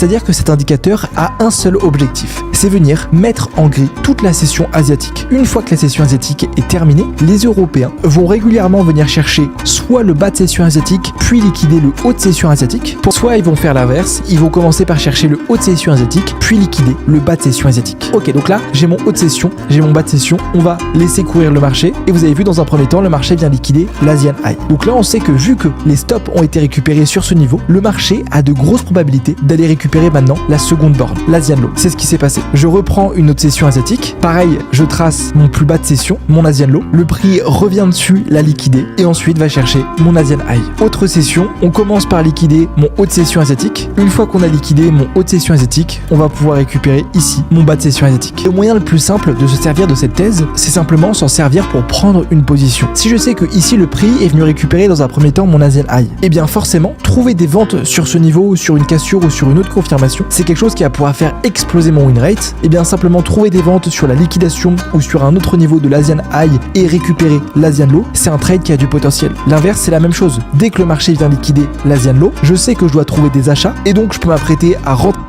C'est-à-dire que cet indicateur a un seul objectif, c'est venir mettre en gris toute la session asiatique. Une fois que la session asiatique est terminée, les Européens vont régulièrement venir chercher soit le bas de session asiatique, puis liquider le haut de session asiatique. Soit ils vont faire l'inverse, ils vont commencer par chercher le haut de session asiatique, puis liquider le bas de session asiatique. Ok, donc là, j'ai mon haut de session, j'ai mon bas de session, on va laisser courir le marché, et vous avez vu dans un premier temps, le marché vient liquider l'Asian High. Donc là, on sait que vu que les stops ont été récupérés sur ce niveau, le marché a de grosses probabilités d'aller récupérer maintenant la seconde borne, l'Asian Low. C'est ce qui s'est passé. Je reprends une autre session asiatique, pareil, je trace mon plus bas de session, mon Asian Low, le prix revient dessus, la liquider, et ensuite va chercher mon Asian High. Autre session, on commence par liquider mon haut de session asiatique. Une fois qu'on a liquidé mon haut de session asiatique, on va pouvoir récupérer ici mon bas de session asiatique. Le moyen le plus simple de se servir de cette thèse, c'est simplement s'en servir pour prendre une position. Si je sais que ici le prix est venu récupérer dans un premier temps mon Asian High, et bien forcément, trouver des ventes sur ce niveau, sur une cassure ou sur une autre confirmation, c'est quelque chose qui va pouvoir faire exploser mon win rate. Et bien simplement trouver des ventes sur la liquidation ou sur un autre niveau de l'Asian High et récupérer l'Asian Low, c'est un trade qui a du potentiel. L'inverse, c'est la même chose. Dès que le marché vient liquider l'Asian Low, je sais que je dois trouver des achats et donc je peux m'apprêter à rentrer